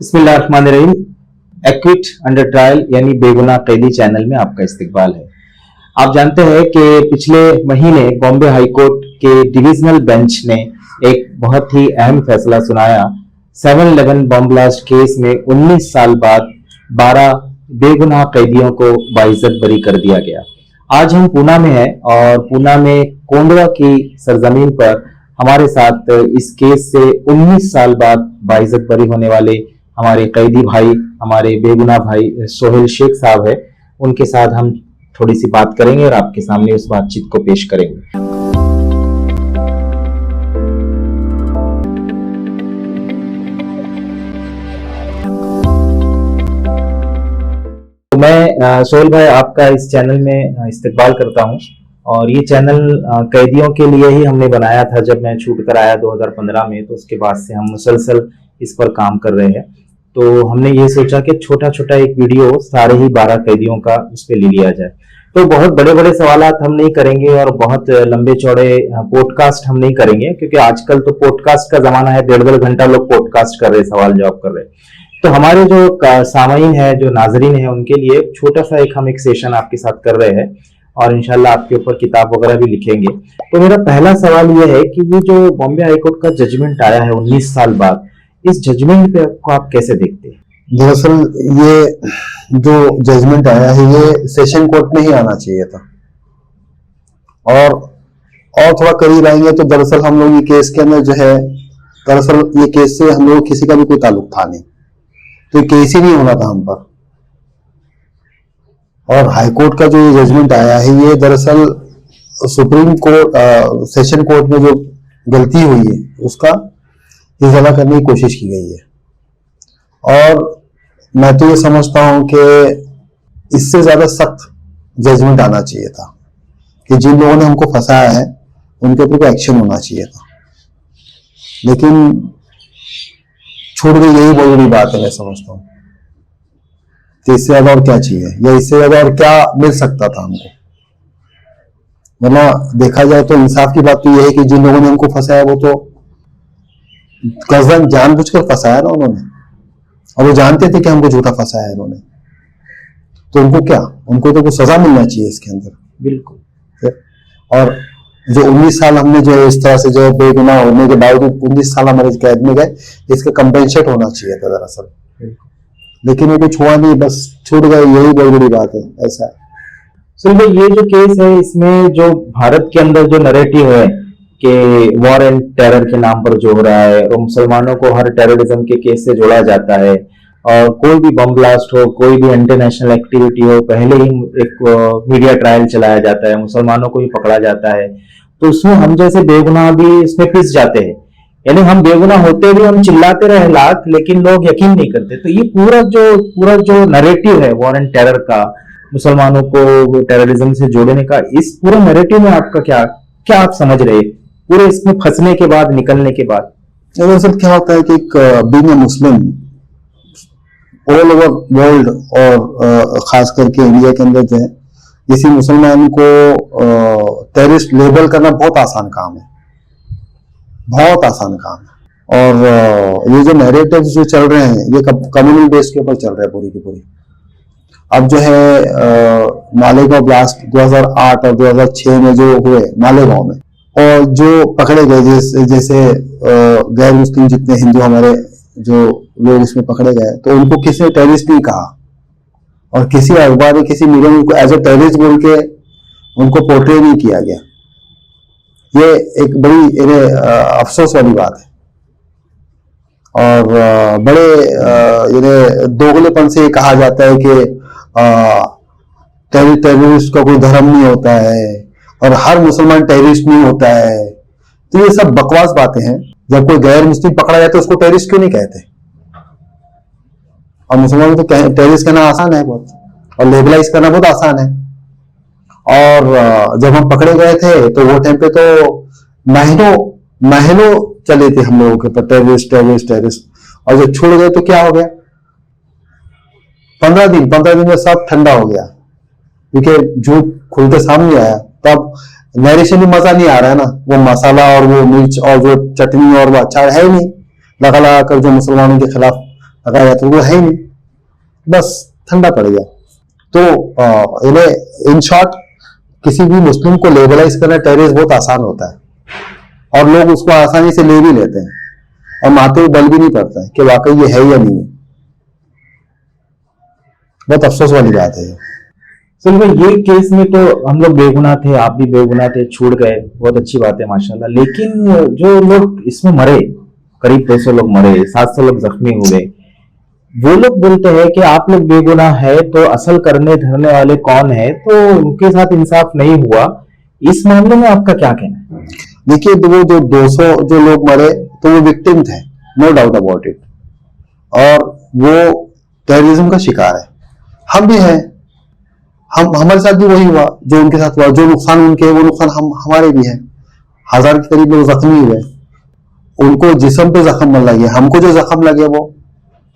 बिस्मिल्लाहिर्रहमानिर्रहीम। Equity under trial यानी बेगुनाह कैदी चैनल में आपका इस्तकबाल है। आप जानते हैं कि पिछले महीने बॉम्बे हाई कोर्ट के डिविजनल बेंच ने एक बहुत ही अहम फैसला सुनाया। 7/11 बम ब्लास्ट केस में 19 साल बाद 12 बेगुनाह कैदियों को बाइज्जत बरी कर दिया गया। आज हम पूना में हैं और पूना में कोंडवा की सरजमीन पर हमारे साथ इस केस से 19 साल बाद बाइज्जत बरी होने वाले हमारे कैदी भाई, हमारे बेगुनाह भाई सोहेल शेख साहब है। उनके साथ हम थोड़ी सी बात करेंगे और आपके सामने उस बातचीत को पेश करेंगे। तो मैं सोहेल भाई आपका इस चैनल में इस्तकबाल करता हूं और ये चैनल कैदियों के लिए ही हमने बनाया था। जब मैं छूट कर आया 2015 में, तो उसके बाद से हम मुसलसल इस पर काम कर रहे हैं। तो हमने ये सोचा कि छोटा छोटा एक वीडियो सारे ही 12 कैदियों का उस पर ले लिया जाए। तो बहुत बड़े बड़े सवालात हम नहीं करेंगे और बहुत लंबे चौड़े पॉडकास्ट हम नहीं करेंगे, क्योंकि आजकल तो पॉडकास्ट का जमाना है। 1.5 घंटा लोग पॉडकास्ट कर रहे हैं, सवाल जवाब कर रहे हैं। तो हमारे जो सामाईन है, जो नाजरीन है, उनके लिए छोटा सा हम एक सेशन आपके साथ कर रहे हैं और इंशाल्लाह आपके ऊपर किताब वगैरह भी लिखेंगे। तो मेरा पहला सवाल ये है कि ये जो बॉम्बे हाईकोर्ट का जजमेंट आया है 19 साल बाद, इस जजमेंट पे को आप कैसे देखते हैं? दरअसल ये जो जजमेंट आया है ये सेशन कोर्ट में ही आना चाहिए था और थोड़ा करीब आएंगे तो दरअसल हम लोग ये केस के अंदर जो है, दरअसल ये केस से हम लोग किसी का भी कोई ताल्लुक था नहीं, तो ये केस ही नहीं होना था हम पर। और हाई कोर्ट का जो ये जजमेंट आया है ये दरअसल सुप्रीम कोर्ट सेशन कोर्ट में जो गलती हुई है उसका इजाला करने की कोशिश की गई है। और मैं तो ये समझता हूं कि इससे ज्यादा सख्त जजमेंट आना चाहिए था कि जिन लोगों ने हमको फंसाया है उनके ऊपर कोई एक्शन होना चाहिए था, लेकिन छूट गई। यही बहुत बड़ी बात है, मैं समझता हूं। तो इससे ज्यादा और क्या चाहिए, या इससे ज्यादा और क्या मिल सकता था हमको? वरना देखा जाए तो इंसाफ की बात तो यह है कि जिन लोगों ने हमको फंसाया वो तो कसरत जानबूझकर फंसाया ना उन्होंने, और वो जानते थे कि हमको झूठा फंसाया है उन्होंने। तो उनको क्या, उनको तो कुछ सजा मिलना चाहिए इसके अंदर। बिल्कुल। और जो 19 साल हमने जो इस तरह से जो बेगुनाह होने के बावजूद 19 साल हमारे कैद में गए, इसका कंपेंसेट होना चाहिए था दरअसल, लेकिन वो कुछ हुआ नहीं, बस छूट गए। यही बहुत बड़ी बात है। ऐसा है। सो ये जो केस है, इसमें जो भारत के अंदर जो नैरेटिव है कि वॉर एंड टेरर के नाम पर जो हो रहा है और मुसलमानों को हर टेररिज्म के केस से जोड़ा जाता है, और कोई भी बम ब्लास्ट हो, कोई भी इंटरनेशनल एक्टिविटी हो, पहले ही एक मीडिया ट्रायल चलाया जाता है, मुसलमानों को ही पकड़ा जाता है। तो उसमें हम जैसे बेगुनाह भी इसमें पिस जाते हैं। यानी हम बेगुनाह होते भी हम चिल्लाते रहे लाख, लेकिन लोग यकीन नहीं करते। तो ये पूरा जो नैरेटिव है वॉर एंड टेरर का, मुसलमानों को टेररिज्म से जोड़ने का, इस पूरे नैरेटिव में आपका क्या आप समझ रहे हैं पूरे इसमें फंसने के बाद, निकलने के बाद? दरअसल क्या होता है कि being a Muslim all over world और खास करके इंडिया के अंदर जो है, किसी मुसलमान को टेररिस्ट लेबल करना बहुत आसान काम है, बहुत आसान काम है। और ये जो नैरेटिव्स जो चल रहे हैं ये कम्युनल बेस के ऊपर चल रहे हैं पूरी की पूरी। अब जो है मालेगांव ब्लास्ट 2008 और 2006 में जो हुए मालेगांव में, और जो पकड़े गए जैसे गैर मुस्लिम जितने हिंदू हमारे जो लोग इसमें पकड़े गए, तो उनको किसी ने टेररिस्ट नहीं कहा और किसी अखबार में, किसी मीडिया में उनको एज ए टेररिस्ट बोल के उनको पोर्ट्रे नहीं किया गया। ये एक बड़ी अफसोस वाली बात है। और बड़े दोगलेपन से ये कहा जाता है कि टेररिस्ट का कोई धर्म नहीं होता है और हर मुसलमान टेररिस्ट नहीं होता है। तो ये सब बकवास बातें हैं। जब कोई गैर मुस्लिम पकड़ा जाए तो उसको टेररिस्ट क्यों नहीं कहते? और मुसलमानों को तो टेररिस्ट कहना आसान है बहुत, और लेबलाइज करना बहुत आसान है। और जब हम पकड़े गए थे तो वो टाइम पे तो महीनों चले थे हम लोगों के ऊपर टेररिस्ट टेररिस्ट टेररिस्ट। और जब छोड़ गए तो क्या हो गया? 15 दिन में सब ठंडा हो गया, क्योंकि झूठ खुल के सामने आया। तब नरेशन में मजा नहीं आ रहा है ना, वो मसाला और वो मिर्च और जो चटनी और वो अचार है ही नहीं, लगा लगा कर जो मुसलमानों के खिलाफ लगाया जाता है, वो है ही नहीं, बस ठंडा पड़ गया। तो इन्हें इन शॉर्ट किसी भी मुस्लिम को लेबलाइज करना टेररिस्ट बहुत आसान होता है और लोग उसको आसानी से ले भी लेते हैं और माथे में बल भी नहीं पड़ता है कि वाकई ये है या नहीं है। बहुत अफसोस वाली बात है। सुन भाई, ये केस में तो हम लोग बेगुनाह थे, आप भी बेगुनाह थे, छूट गए, बहुत अच्छी बात है माशाल्लाह। लेकिन जो लोग इसमें मरे, करीब 200 लोग मरे, 700 लोग जख्मी हुए, वो लोग बोलते हैं कि आप लोग बेगुनाह है तो असल करने धरने वाले कौन है, तो उनके साथ इंसाफ नहीं हुआ। इस मामले में आपका क्या कहना है? देखिए, वो जो 200 जो लोग मरे तो वो विक्टिम थे, नो डाउट अबाउट इट, और वो टेररिज्म का शिकार है। हम भी हैं, हमारे साथ भी वही हुआ जो उनके साथ हुआ। जो नुकसान उनके, वो नुकसान हमारे भी है। 1000 के करीब लोग जख्मी हुए, उनको जिस्म पे जख्म लगे, हमको जो जख्म लगे वो,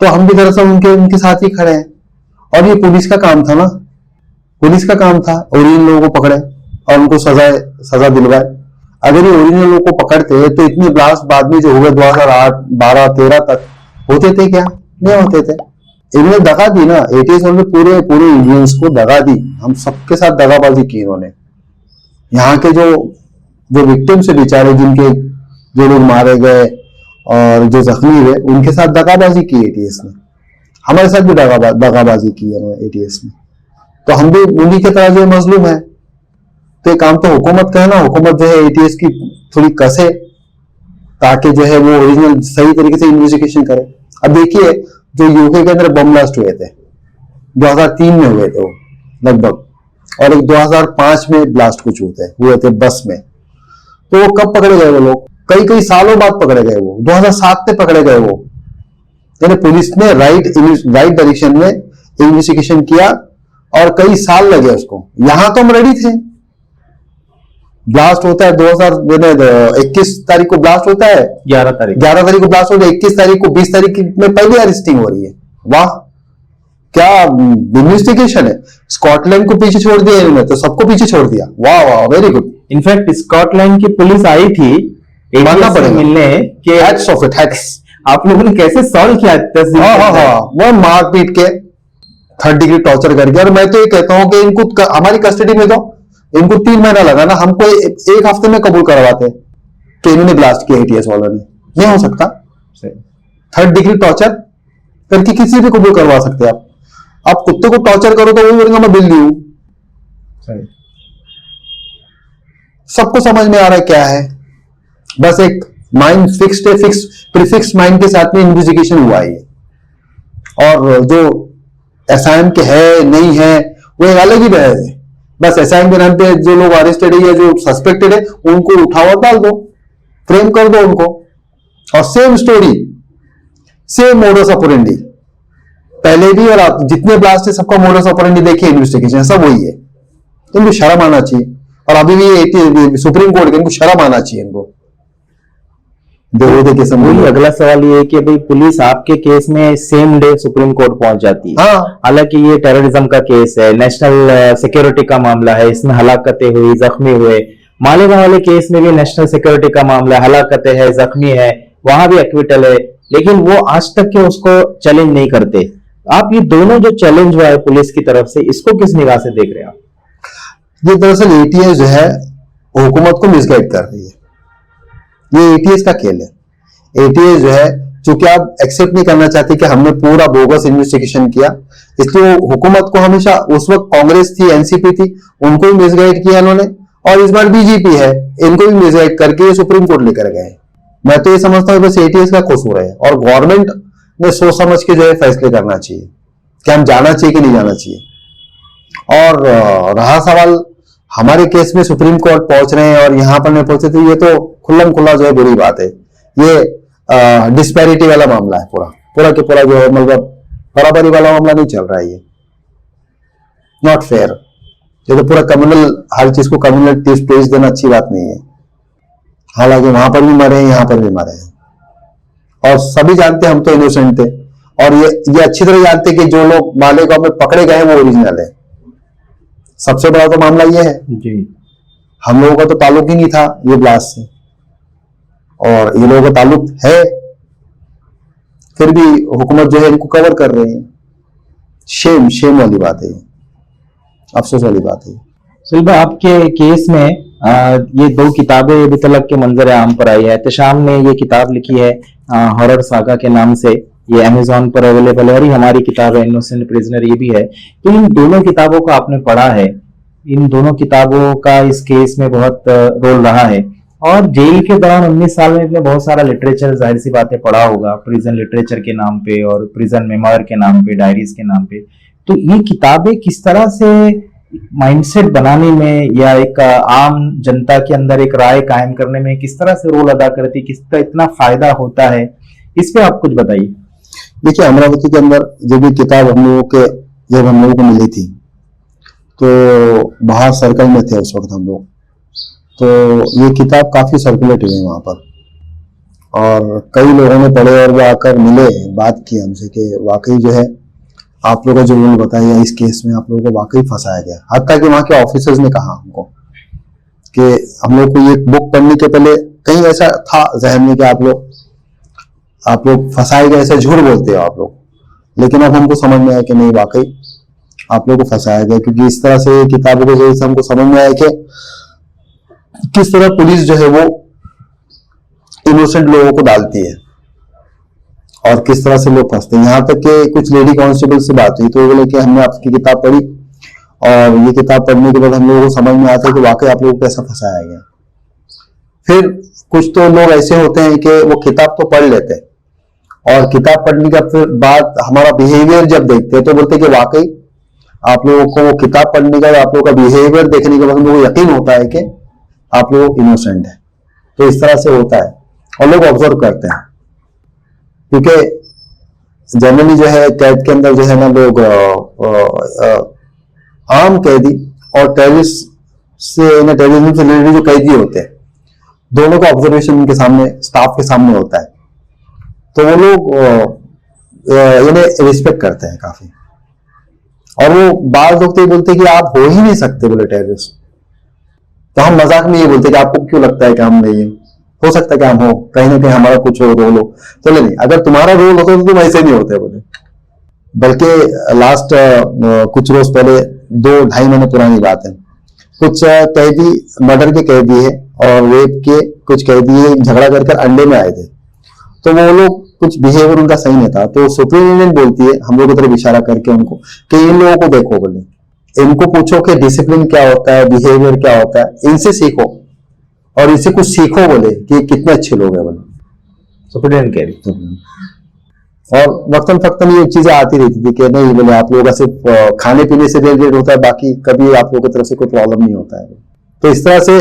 तो हम भी दरअसल उनके साथ ही खड़े हैं। और ये पुलिस का काम था ना, पुलिस का काम था ओरिजिनल लोगों को पकड़े और उनको सजा दिलवाए। अगर ये ओरिजिनल लोगों को पकड़ते तो इतने ब्लास्ट बाद में जो हुए 2008, 12, 13 तक होते थे क्या? नहीं होते थे। इन्होंने दगा दी ना, एटीएस ने पूरे इंडियंस को दगा दी। हम सबके साथ दगाबाजी की इन्होंने। यहाँ के जो विक्टिम्स है बेचारे, जिनके जो लोग मारे गए और जो जख्मी हुए, उनके साथ दगाबाजी की एटीएस ने। हमारे साथ भी दगाबाजी की है एटीएस ने। तो हम भी उन्हीं की तरह जो मजलूम है। तो ये काम तो हुकूमत का है ना, हुकूमत जो है एटीएस की थोड़ी कसे, ताकि जो है वो ओरिजिनल सही तरीके से इन्वेस्टिगेशन करे। अब देखिए, जो यूके के अंदर बम ब्लास्ट हुए थे 2003 में हुए थे वो लगभग, और एक 2005 में ब्लास्ट कुछ हुए थे बस में। तो वो कब पकड़े गए वो लोग? कई सालों बाद पकड़े गए वो, 2007 में पकड़े गए वो। यानी पुलिस ने राइट डायरेक्शन में इन्वेस्टिगेशन किया और कई साल लगे उसको। यहां तो हम रेडी थे। ब्लास्ट होता है 2021 तारीख को ब्लास्ट होता है, 11 तारीख को ब्लास्ट होता है, 21 तारीख को, 20 तारीख में पहली अरेस्टिंग हो रही है। वाह, क्या इन्वेस्टिगेशन है। स्कॉटलैंड को पीछे छोड़ दिया इन्होंने, तो सबको पीछे छोड़ दिया। वाह वाह, वेरी गुड। इनफैक्ट स्कॉटलैंड की पुलिस आई थी मिलने के, हैट्स ऑफ इट, हैट्स। आप लोगों ने कैसे सॉल्व किया? वो मार पीट के 3rd डिग्री टॉर्चर करके। और मैं तो ये कहता हूं कि इनको हमारी कस्टडी में दो। इनको 3 महीना लगा ना, हमको एक हफ्ते में कबूल करवाते कि इन्होंने ब्लास्ट किया एटीएस वालों ने। नहीं हो सकता। 3rd डिग्री टॉर्चर करके किसी भी कबूल करवा सकते हैं आप कुत्ते को टॉर्चर करो तो वही बोलेंगे मैं बिल्ली हूं। सबको समझ में आ रहा है क्या है। बस एक माइंड फिक्स्ड है, प्रीफिक्स माइंड के साथ में इन्वेस्टिगेशन हुआ है। और जो एसआईएम के है नहीं है वो एक अलग ही बहस है। बस एसआईएम के नाम पे जो लोग अरेस्टेड है या जो सस्पेक्टेड है उनको उठाओ और डाल दो, फ्रेम कर दो उनको। और same story, same modus operandi, पहले भी और आप जितने ब्लास्ट है सबका मोडस ऑपरेंडी देखिए, इन्वेस्टिगेशन सब वही है। तो इनको शर्म आना चाहिए। और अभी भी सुप्रीम कोर्ट के इनको शर्म आना चाहिए। इनको वही अगला सवाल ये है कि भाई पुलिस आपके केस में सेम डे सुप्रीम कोर्ट पहुंच जाती है। हालांकि ये टेररिज्म का केस है, नेशनल सिक्योरिटी का मामला है, इसमें हलाकतें हुई, जख्मी हुए। मालेगांव वाले केस में भी नेशनल सिक्योरिटी का मामला है, हलाकतें है, जख्मी है, वहां भी एक्विटल है, लेकिन वो आज तक के उसको चैलेंज नहीं करते। आप ये दोनों जो चैलेंज हुआ है पुलिस की तरफ से, इसको किस निगाह से देख रहे हैं आप? ये दरअसल एटीएस जो है हुकूमत को मिसगाइड कर रही है। ये एटीएस का खेल है। एटीएस जो है, चूंकि आप एक्सेप्ट नहीं करना चाहते कि हमने पूरा बोगस इन्वेस्टिगेशन किया, इसलिए हुकूमत को हमेशा, उस वक्त कांग्रेस थी, एनसीपी थी, उनको भी मिसगाइड किया इन्होंने, और इस बार बीजेपी है, इनको भी मिसगाइड करके ये सुप्रीम कोर्ट लेकर गए। मैं तो ये समझता हूँ बस एटीएस का कसूर है और गवर्नमेंट ने सोच समझ के जो है फैसले करना चाहिए कि हम जाना चाहिए कि नहीं जाना चाहिए। और रहा सवाल हमारे केस में सुप्रीम कोर्ट पहुंच रहे हैं और यहां पर नहीं पहुंचे, तो ये तो खुल्लम खुल्ला जो है बुरी बात है। ये डिस्पैरिटी वाला मामला है, पूरा के पूरा जो है, मतलब बराबरी वाला मामला नहीं चल रहा है। ये नॉट फेयर। ये तो पूरा कम्युनल, हर चीज को कम्युनल पेज देना अच्छी बात नहीं है। हालांकि वहां पर भी मरे हैं, यहां पर भी मरे हैं, और सभी जानते हैं हम तो इनोसेंट थे। और ये अच्छी तरह जानते हैं कि जो लोग मालेगांव में पकड़े गए वो ओरिजिनल है। सबसे बड़ा तो मामला ये है जी, हम लोगों का तो ताल्लुक ही नहीं था ये ब्लास्ट से, और ये लोगों का ताल्लुक है। फिर भी हुकूमत जो है इनको कवर कर रही है। शेम शेम वाली बात है, अफसोस वाली बात है। सुहेल भाई, आपके केस में ये दो किताबें अभी तलक के मंजर आम पर आई है। एहतशाम ने ये किताब लिखी है हॉरर सागा के नाम से, ये अमेजोन पर अवेलेबल है, और ये हमारी किताब है इनोसेंट प्रिजनर, ये भी है। तो इन दोनों किताबों को आपने पढ़ा है, इन दोनों किताबों का इस केस में बहुत रोल रहा है, और जेल के दौरान 19 साल में आपने बहुत सारा लिटरेचर, जाहिर सी बातें, पढ़ा होगा, प्रिजन लिटरेचर के नाम पे और प्रिजन मेमोयर के नाम पे, डायरीज के नाम पे। तो ये किताबें किस तरह से माइंडसेट बनाने में या एक आम जनता के अंदर एक राय कायम करने में किस तरह से रोल अदा करती, किस तरह इतना फायदा होता है, इस पे आप कुछ बताइए। देखिए, अमरावती के अंदर जब ये किताब जब हम लोगों को मिली थी तो बाहर सर्कल में थे उस वक्त हम लोग, तो ये किताब काफी सर्कुलेट हुई वहां पर, और कई लोगों ने पढ़े और वो आकर मिले, बात की हमसे कि वाकई जो है आप लोगों का जो रूल बताया इस केस में आप लोगों को वाकई फंसाया गया। हत्या कि वहां के ऑफिसर्स ने कहा हमको कि हम लोग को ये बुक पढ़ने के पहले कहीं ऐसा था जहन में कि आप लोग फंसाए गए, ऐसा झूठ बोलते हो आप लोग, लेकिन अब हमको समझ में आया कि नहीं, वाकई आप लोगों को फंसाया गया। क्योंकि इस तरह से किताबों के जरिए से हमको समझ में आया कि किस तरह पुलिस जो है वो इनोसेंट लोगों को डालती है और किस तरह से लोग फंसते हैं। यहाँ तक कि कुछ लेडी कांस्टेबल से बात हुई तो वो बोले कि हमने आपकी किताब पढ़ी, और ये किताब पढ़ने के बाद हम लोगों को समझ में आता है कि वाकई आप लोगों को कैसा फंसाया गया। फिर कुछ तो लोग ऐसे होते हैं कि वो किताब तो पढ़ लेते हैं, और किताब पढ़ने के फिर बाद हमारा बिहेवियर जब देखते हैं तो बोलते हैं कि वाकई आप लोगों को वो किताब पढ़ने का, आप लोगों का बिहेवियर देखने के बाद हम लोगों को यकीन होता है कि आप लोग इनोसेंट है। तो इस तरह से होता है, और लोग ऑब्जर्व करते हैं, क्योंकि जनरली जो है कैद के अंदर जो है ना लोग आम कैदी और टेररिस्ट से ना, टेररिज्म से रिलेटेड जो कैदी होते हैं, दोनों का ऑब्जर्वेशन उनके सामने, स्टाफ के सामने होता है, तो वो लोग इन्हें रिस्पेक्ट करते हैं काफी। और वो बात लोग तो ये बोलते हैं कि आप हो ही नहीं सकते बोले टेररिस्ट, तो हम मजाक में ये बोलते हैं कि आपको क्यों लगता है कि हम नहीं, हो सकता है कि हम हो, कहीं ना कहीं हमारा कुछ रोल हो। तो नहीं, अगर तुम्हारा रोल होता तो तुम ऐसे नहीं होते बोले। बल्कि लास्ट कुछ रोज पहले, 2-2.5 महीने पुरानी बात है, कुछ कैदी मर्डर के कैदी है और रेप के कुछ कैदी झगड़ा कर अंडे में आए थे, तो वो लोग कुछ बिहेवियर उनका सही नहीं था, तो सुप्रीम बोलती है हम लोग की तरफ इशारा करके उनको कि इन लोगों को देखो बोले, इनको पूछो कि डिसिप्लिन क्या होता है, बिहेवियर क्या होता है, इनसे सीखो और इनसे कुछ सीखो बोले कि कितने अच्छे लोग हैं बोले सुप्रीम कह रही। और वक्तन फक्तन ये चीजें आती रहती थी कि नहीं बोले आप लोगों का सिर्फ खाने पीने से रिलेटेड होता है, बाकी कभी आप लोगों की तरफ से कोई प्रॉब्लम नहीं होता है। तो इस तरह से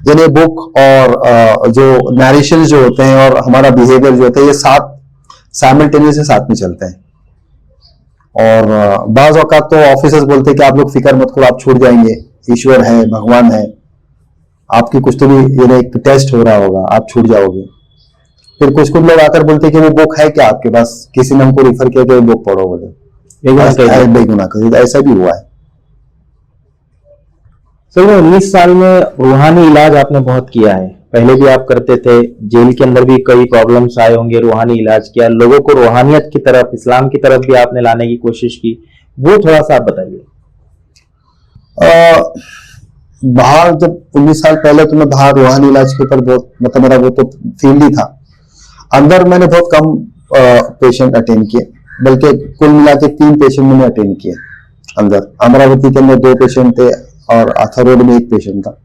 यानी बुक और जो नरेशन जो होते हैं और हमारा बिहेवियर जो होता है, ये साथ साइमल्टेनियसली साथ में चलते हैं। और बाज औकात तो ऑफिसर्स बोलते हैं कि आप लोग फिक्र मत करो, आप छूट जाएंगे, ईश्वर है, भगवान है, आपकी कुछ तो भी ये एक टेस्ट हो रहा होगा, आप छूट जाओगे। फिर कुछ लोग आकर बोलते हैं कि वो बुक है क्या आपके पास, किसी ने हमको रिफर किया कि बुक पढ़ो बोले, बेगुनाह कर, ऐसा भी हुआ है। सर, 19 साल में रूहानी इलाज आपने बहुत किया है, पहले भी आप करते थे, जेल के अंदर भी कई प्रॉब्लम्स आए होंगे, रूहानी इलाज किया, लोगों को रूहानियत की तरफ, इस्लाम की तरफ भी आपने लाने की कोशिश की, वो थोड़ा सा आप बताइए। बाहर जब 19 साल पहले तो मैं बाहर रूहानी इलाज के ऊपर बहुत, मतलब मेरा वो तो फील्ड ही था। अंदर मैंने बहुत कम पेशेंट अटेंड किए, बल्कि कुल मिला के 3 पेशेंट मैंने अटेंड किए अंदर। अमरावती के अंदर 2 पेशेंट थे और आथा रोड में 1 पेशेंट था।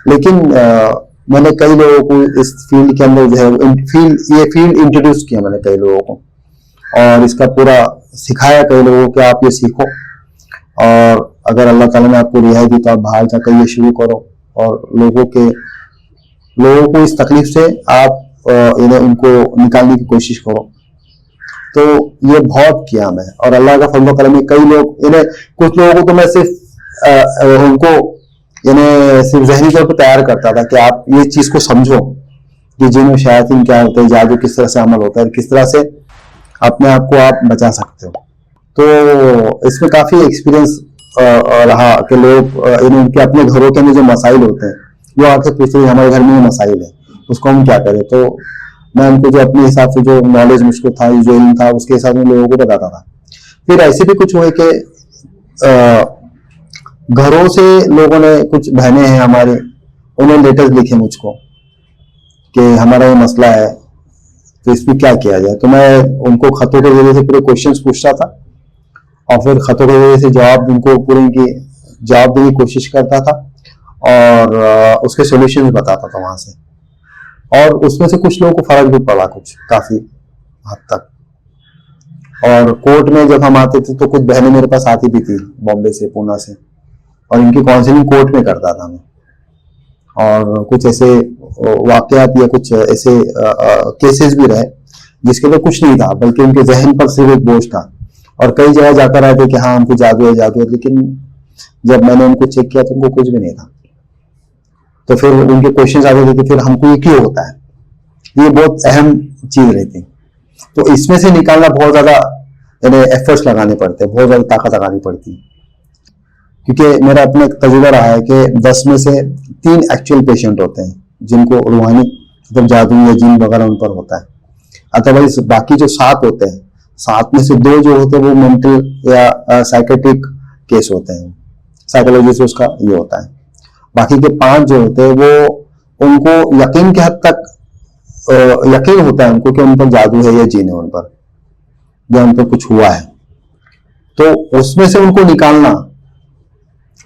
लेकिन मैंने कई लोगों को इस फील्ड के अंदर जो है ये फील्ड इंट्रोड्यूस किया मैंने कई लोगों को, और इसका पूरा सिखाया कई लोगों को कि आप ये सीखो, और अगर अल्लाह ताला ने आपको रिहाई दी तो आप बाहर जाकर ये शुरू करो, और लोगों को इस तकलीफ से आप इनको निकालने की कोशिश करो। तो ये बहुत किया मैं, और अल्लाह का फजल करम में कई लोग, कुछ लोगों को तो मैं सिर्फ उनको सिर्फ जहनी तौर पर तैयार करता था कि आप ये चीज को समझो कि जिन और शयातीन क्या होते हैं, जादू किस तरह से अमल होता है, किस तरह से अपने आप को आप बचा सकते हो। तो इसमें काफी एक्सपीरियंस रहा कि लोग उनके अपने घरों के अंदर जो मसाइल होते हैं वो आके पूछते हैं हमारे घर में ये मसाइल है, उसको हम क्या करें। तो मैं उनको जो अपने हिसाब से जो नॉलेज मुझको था, जो इल्म था, उसके हिसाब से लोगों को बताता था। फिर ऐसे भी कुछ हुए कि घरों से लोगों ने, कुछ बहनें हैं हमारे, उन्होंने लेटर्स लिखे मुझको कि हमारा ये मसला है, तो इस पर क्या किया जाए। तो मैं उनको खतों के जरिए से पूरे क्वेश्चंस पूछता था और फिर खतों के जरिए से जवाब, उनको पूरे इनकी जवाब देने की कोशिश करता था और उसके सॉल्यूशंस बताता था वहां से। और उसमें से कुछ लोगों को फर्क भी पड़ा, कुछ काफी हद तक। और कोर्ट में जब हम आते थे तो कुछ बहनें मेरे पास आती भी थी बॉम्बे से, पूना से, और इनकी काउंसलिंग कोर्ट में करता था मैं। और कुछ ऐसे वाकयात या कुछ ऐसे केसेस भी रहे जिसके लिए कुछ नहीं था, बल्कि उनके जहन पर सिर्फ एक बोझ था। और कई जगह जाकर आए थे कि हाँ हमको जादू है, जादू है, लेकिन जब मैंने उनको चेक किया तो उनको कुछ भी नहीं था। तो फिर उनके क्वेश्चन आते थे कि फिर हमको ये क्यों होता है। ये बहुत अहम चीज रहती। तो इसमें से निकालना बहुत ज्यादा एफर्ट्स लगाने पड़ते हैं, बहुत ज्यादा ताकत लगानी पड़ती है। क्योंकि मेरा अपना एक तजुर्बा रहा है कि 10 में से 3 एक्चुअल पेशेंट होते हैं जिनको रूहानी मतलब जादू या जिन वगैरह उन पर होता है। अदरवाइज बाकी जो 7 होते हैं, 7 में से 2 जो होते हैं वो मेंटल या साइकेट्रिक केस होते हैं, साइकोलॉजी से उसका ये होता है। बाकी के 5 जो होते हैं वो उनको यकीन के हद तक यकीन होता है उनको कि उन पर जादू है या जिन है, उन पर या उन पर कुछ हुआ है। तो उसमें से उनको निकालना,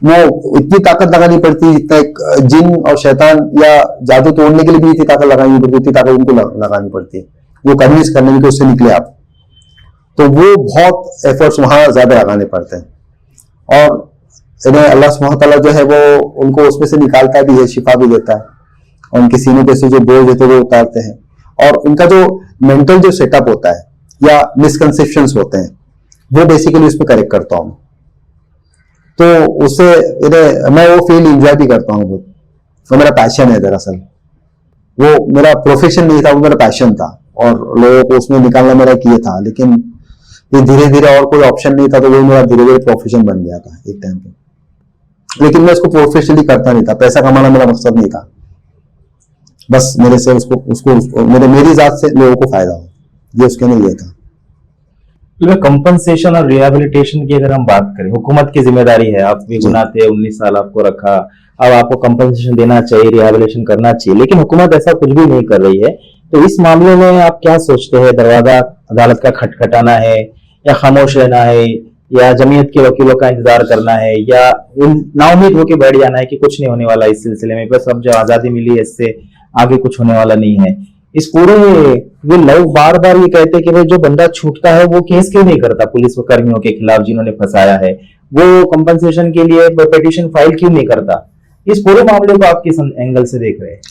वो इतनी ताकत लगानी पड़ती है जितना एक जिन और शैतान या जादू तोड़ने के लिए भी इतनी ताकत लगानी पड़ती है, इतनी ताकत उनको लगानी पड़ती है वो कन्विंस करने में कि उससे निकले आप। तो वो बहुत एफर्ट्स वहां ज्यादा लगाने पड़ते हैं। और अल्लाह सुब्हानहू तआला जो है वो उनको उसमें से निकालता भी है, शिफा भी देता है, और उनके सीने पे से जो बोझ होते हैं वो उतारते हैं। और उनका जो मेंटल जो सेटअप होता है या मिसकंसेप्शंस होते हैं वो बेसिकली उसमें करेक्ट करता हूँ। तो उससे मैं वो फील्ड एंजॉय भी करता हूँ बहुत। तो मेरा पैशन है, दरअसल वो मेरा प्रोफेशन नहीं था, वो मेरा पैशन था और लोगों को उसमें निकालना मेरा किए था। लेकिन ये धीरे धीरे और कोई ऑप्शन नहीं था तो वो मेरा धीरे धीरे प्रोफेशन बन गया था एक टाइम पे। लेकिन मैं इसको प्रोफेशनली करता नहीं था, पैसा कमाना मेरा मकसद नहीं था। बस मेरे से उसको मेरी जात से लोगों को फायदा हो, ये उसके लिए ये था। कंपनसेशन और रिहेबिलिटेशन की अगर हम बात करें, हुकूमत की जिम्मेदारी है, आप भी गुनाह थे, 19 साल आपको रखा, अब आपको कंपनसेशन देना चाहिए, रिहेबिलिटेशन करना चाहिए, लेकिन हुकूमत ऐसा कुछ भी नहीं कर रही है। तो इस मामले में आप क्या सोचते हैं? दरवाजा अदालत का खटखटाना है या खामोश रहना है या जमीयत के वकीलों का इंतजार करना है या नाउमीद होकर बैठ जाना है कि कुछ नहीं होने वाला इस सिलसिले में, बस अब जो आजादी मिली है इससे आगे कुछ होने वाला नहीं है? इस पूरे ये लोग बार बार ये कहते हैं कि भाई जो बंदा छूटता है वो केस क्यों नहीं करता पुलिस व कर्मियों के खिलाफ जिन्होंने फंसाया है, वो कंपनसेशन के लिए पिटीशन फाइल क्यों नहीं करता? इस पूरे मामले को आप किस एंगल से देख रहे हैं?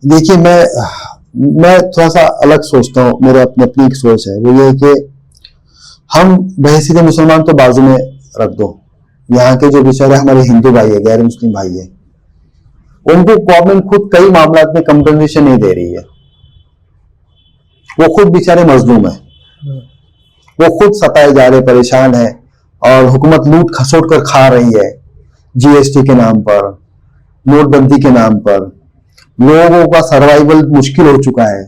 देखिए, मैं थोड़ा सा अलग सोचता हूँ, मेरे अपनी एक सोच है, वो ये कि हम बहसीत मुसलमान तो बाजू में रख दो, यहाँ के जो बेचारे हमारे हिंदू भाई है, गैर मुस्लिम भाई है, उनको गवर्नमेंट खुद कई मामला में कंपनसेशन नहीं दे रही है। वो खुद बेचारे मजलूम है, वो खुद सताए जा रहे, परेशान है, और हुकूमत लूट खसोट कर खा रही है जीएसटी के नाम पर, नोटबंदी के नाम पर। लोगों का सर्वाइवल मुश्किल हो चुका है,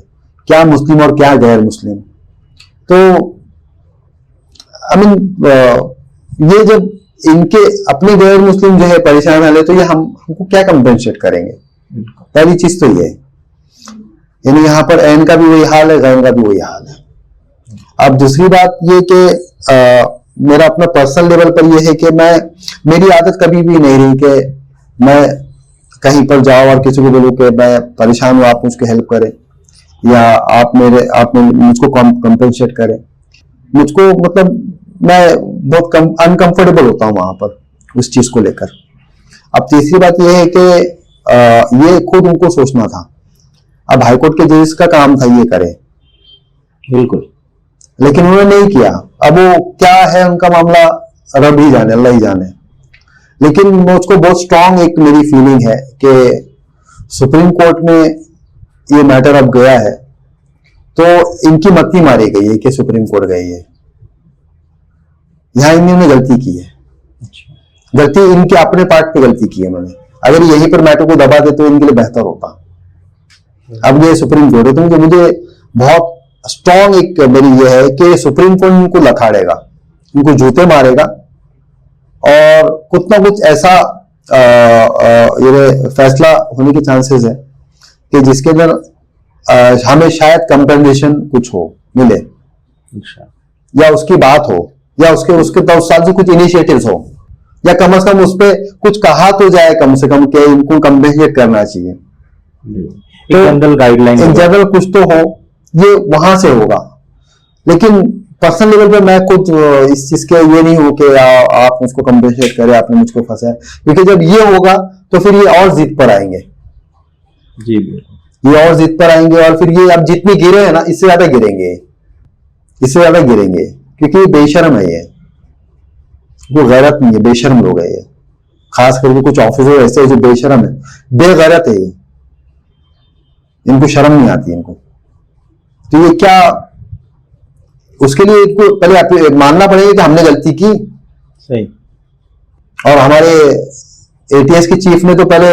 क्या मुस्लिम और क्या गैर मुस्लिम। तो ये जब इनके अपने गैर मुस्लिम जो है परेशान हाल है, तो ये हमको क्या कंपेंसेट करेंगे? पहली चीज तो ये है, यानी यहाँ पर एन का भी वही हाल है, गैर का भी वही हाल है। अब दूसरी बात ये कि मेरा अपना पर्सनल लेवल पर ये है कि मेरी आदत कभी भी नहीं रही कि मैं कहीं पर जाओ और किसी को बोलूं कि मैं परेशान हूं, आप मुझको हेल्प करें, या आप मुझको कंपेंसेट करें। मुझको मतलब मैं बहुत अनकंफर्टेबल होता हूं वहां पर उस चीज को लेकर। अब तीसरी बात यह है कि ये खुद उनको सोचना था। अब हाईकोर्ट के जज का काम था ये करे, बिल्कुल, लेकिन उन्होंने नहीं किया। अब वो क्या है उनका मामला, रब ही जाने, अल्लाह ही जाने। लेकिन मुझको बहुत स्ट्रांग एक मेरी फीलिंग है कि सुप्रीम कोर्ट में ये मैटर अब गया है तो इनकी मत्ती मारी गई है कि सुप्रीम कोर्ट गई है, यहां इन्होंने गलती की है। गलती इनके अपने पार्ट पे गलती की है उन्होंने। अगर यहीं पर मैटर को दबा दे तो इनके लिए बेहतर होता। अब ये सुप्रीम कोर्ट है, तो मुझे बहुत स्ट्रॉन्ग एक मेरी ये है कि सुप्रीम कोर्ट इनको लखाड़ेगा, इनको जूते मारेगा और कुछ ना कुछ ऐसा ये फैसला होने के चांसेस है कि जिसके अंदर हमें शायद कंपेंसेशन कुछ हो मिले, अच्छा। या उसकी बात हो, या उसके उसके 10 साल से कुछ इनिशिएटिव्स हो, या कम से कम उस पर कुछ कहा तो जाए कम से कम कि इनको कंपेंसेट करना चाहिए। एक जनरल गाइडलाइन, इन जनरल कुछ तो हो, ये वहां से होगा। लेकिन पर्सनल लेवल पे मैं खुद इस चीज के ये नहीं हूं कि आप मुझको कंपेंसेट करें, आपने मुझको फंसाया, क्योंकि जब ये होगा तो फिर ये और जिद पर आएंगे। जी, ये और जिद पर आएंगे और फिर ये अब जितनी गिरे हैं ना, इससे ज्यादा गिरेंगे, इससे ज्यादा गिरेंगे, क्योंकि ये बेशर्म है, ये वो गैरत नहीं है, बेशर्म लोग है ये। खास करके कुछ ऑफिसर ऐसे जो बेशर्म है, बेगैरत है ये, इनको शर्म नहीं आती इनको। तो ये क्या, उसके लिए इनको पहले मानना पड़ेगा कि हमने गलती की। सही। और हमारे एटीएस के चीफ ने तो पहले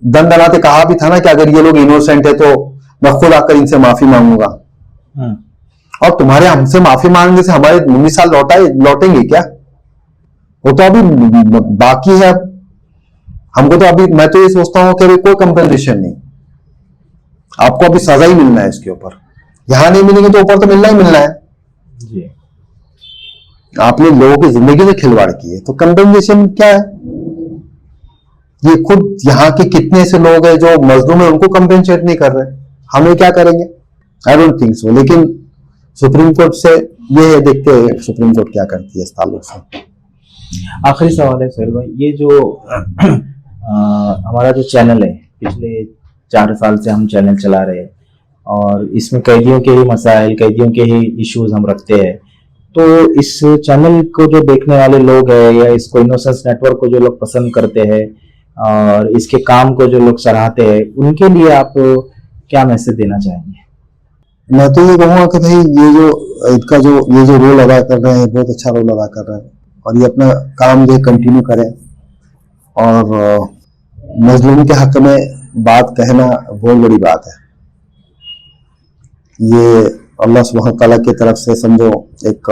दम दनाते कहा भी था ना कि अगर ये लोग इनोसेंट है तो मैं खुद आकर इनसे माफी मांगूंगा। और तुम्हारे हमसे माफी मांगने से हमारे 19 साल लौटेंगे क्या? वो तो अभी बाकी है। हमको तो अभी, मैं तो ये सोचता हूं कि अभी कोई कंपेंसेशन नहीं, आपको अभी सजा ही मिलना है इसके ऊपर। यहां नहीं मिलेंगे तो ऊपर तो मिलना ही मिलना है जी। आपने लोगों की जिंदगी से खिलवाड़ की है, तो कंपेंसेशन क्या है? ये खुद यहाँ के कितने से लोग हैं जो मजलूम है, उनको कंपेंसेट नहीं कर रहे, हमें क्या करेंगे? I don't think so. लेकिन सुप्रीम कोर्ट से ये है, देखते हैं सुप्रीम कोर्ट क्या करती है इस ताल्लुक से। आखिरी सवाल है सोहेल भाई, ये जो हमारा जो चैनल है, पिछले 4 साल से हम चैनल चला रहे हैं और इसमें कैदियों के ही मसाइल, कैदियों के ही इश्यूज हम रखते हैं, तो इस चैनल को जो देखने वाले लोग हैं या इसको इनोसेंस नेटवर्क को जो लोग पसंद करते हैं और इसके काम को जो लोग सराहते हैं, उनके लिए आप क्या मैसेज देना चाहेंगे? मैं तो ये कहूंगा कि भाई ये जो रोल अदा कर रहे हैं, बहुत अच्छा रोल अदा कर रहे हैं और ये अपना काम जो कंटिन्यू करें। और मजलूम के हक में बात कहना बहुत बड़ी बात है। ये अल्लाह सुब्हानहू तआला की तरफ से समझो एक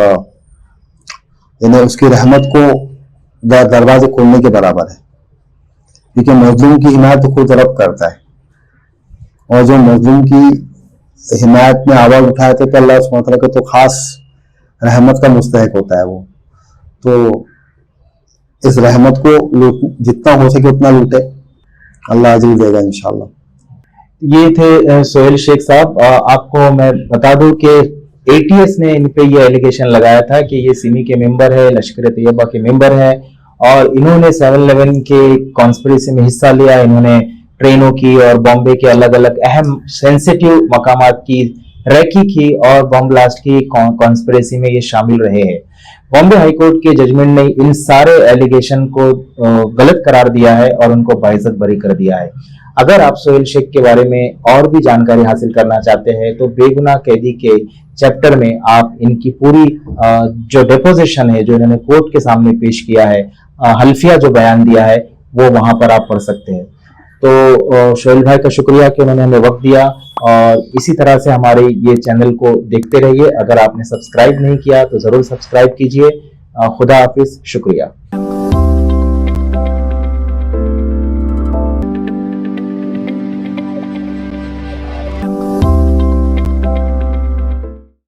यानी उसकी रहमत को दरवाजे खोलने के बराबर है, क्योंकि मजलूम की हिमायत तो खुद रब करता है और जो मजलूम की हिमायत में आवाज उठाए थे तो अल्लाह सुब्हानहू तआला का तो खास रहमत का मुस्तहिक होता है वो। तो इस रहमत को जितना हो सके उतना लूटे, अल्लाह अजर देगा इंशाल्लाह। ये थे सोहेल शेख साहब। आपको मैं बता दूं कि एटीएस ने इन पे ये एलिगेशन लगाया था कि ये सिमी के मेंबर है, लश्कर तैयबा के मेंबर है और इन्होंने 7/11 के कॉन्स्पिरेसी में हिस्सा लिया। इन्होंने ट्रेनों की और बॉम्बे के अलग अलग अहम सेंसिटिव मकामात की रैकी की और बम ब्लास्ट की कॉन्स्पिरेसी में ये शामिल रहे हैं। बॉम्बे हाईकोर्ट के जजमेंट ने इन सारे एलिगेशन को गलत करार दिया है और उनको बाइज्जत बरी कर दिया है। अगर आप सोहेल शेख के बारे में और भी जानकारी हासिल करना चाहते हैं तो बेगुनाह कैदी के चैप्टर में आप इनकी पूरी जो डेपोजिशन है, जो इन्होंने कोर्ट के सामने पेश किया है, हल्फिया जो बयान दिया है, वो वहां पर आप पढ़ सकते हैं। तो सोहेल भाई का शुक्रिया कि उन्होंने हमें वक्त दिया और इसी तरह से हमारे ये चैनल को देखते रहिए। अगर आपने सब्सक्राइब नहीं किया तो जरूर सब्सक्राइब कीजिए। खुदा हाफिज, शुक्रिया।